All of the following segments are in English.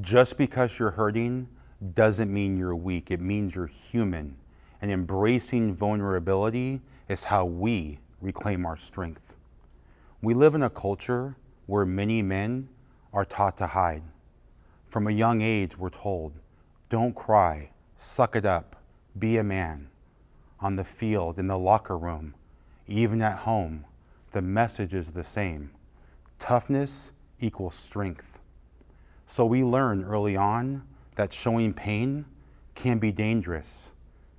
Just because you're hurting doesn't mean you're weak. It means you're human. And embracing vulnerability is how we reclaim our strength. We live in a culture where many men are taught to hide. From a young age, we're told, don't cry, suck it up, be a man. On the field, in the locker room, even at home, the message is the same. Toughness equals strength. So we learn early on that showing pain can be dangerous.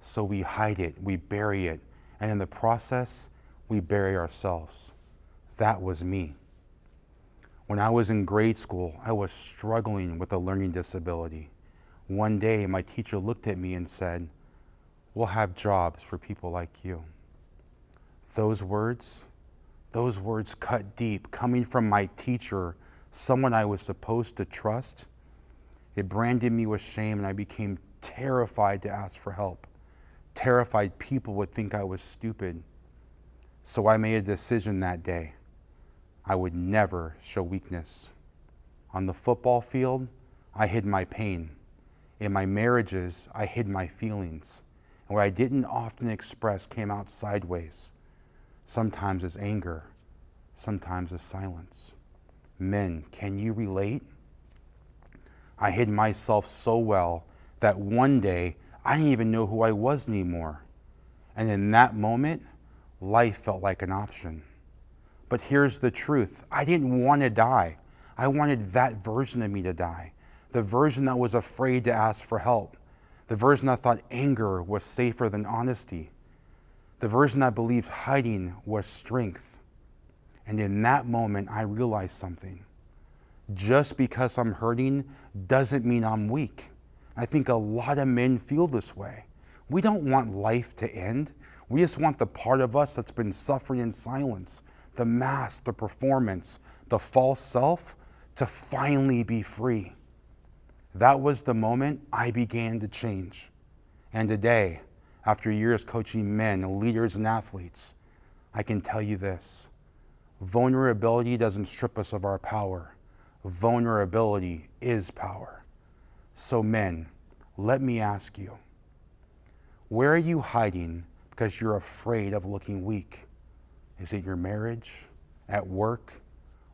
So we hide it, we bury it, and in the process, we bury ourselves. That was me. When I was in grade school, I was struggling with a learning disability. One day, my teacher looked at me and said, "We'll have jobs for people like you." Those words cut deep, coming from my teacher, someone I was supposed to trust. It branded me with shame, and I became terrified to ask for help, terrified people would think I was stupid. So I made a decision that day. I would never show weakness. On the football field, I hid my pain. In my marriages, I hid my feelings. And what I didn't often express came out sideways, sometimes as anger, sometimes as silence. Men, can you relate? I hid myself so well that one day I didn't even know who I was anymore. And in that moment, life felt like an option. But here's the truth. I didn't want to die. I wanted that version of me to die. The version that was afraid to ask for help. The version that thought anger was safer than honesty. The version that believed hiding was strength. And in that moment, I realized something. Just because I'm hurting doesn't mean I'm weak. I think a lot of men feel this way. We don't want life to end. We just want the part of us that's been suffering in silence, the mask, the performance, the false self, to finally be free. That was the moment I began to change. And today, after years coaching men, leaders, and athletes, I can tell you this. Vulnerability doesn't strip us of our power. Vulnerability is power. So men, let me ask you, where are you hiding because you're afraid of looking weak? Is it your marriage? At work?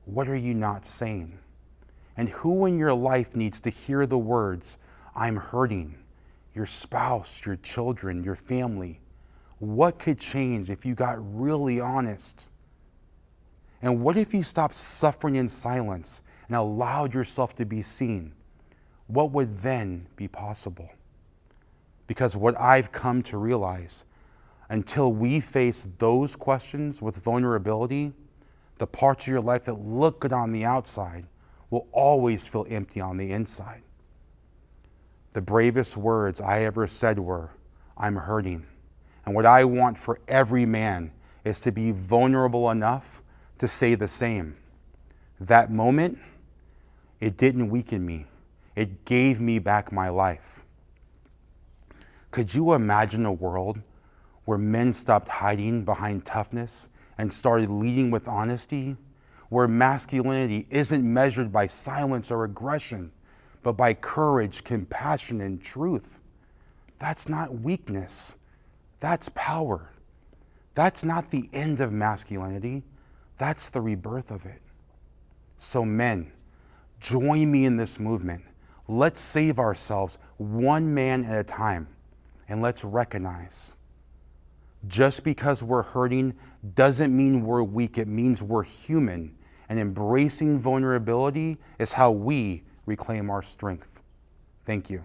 What are you not saying? And who in your life needs to hear the words, "I'm hurting"? Your spouse, your children, your family. What could change if you got really honest? And what if you stopped suffering in silence and allowed yourself to be seen? What would then be possible? Because what I've come to realize, until we face those questions with vulnerability, the parts of your life that look good on the outside will always feel empty on the inside. The bravest words I ever said were, "I'm hurting." And what I want for every man is to be vulnerable enough to say the same. That moment, it didn't weaken me. It gave me back my life. Could you imagine a world where men stopped hiding behind toughness and started leading with honesty? Where masculinity isn't measured by silence or aggression, but by courage, compassion, and truth? That's not weakness. That's power. That's not the end of masculinity. That's the rebirth of it. So men, join me in this movement. Let's save ourselves one man at a time. And let's recognize, just because we're hurting doesn't mean we're weak. It means we're human. And embracing vulnerability is how we reclaim our strength. Thank you.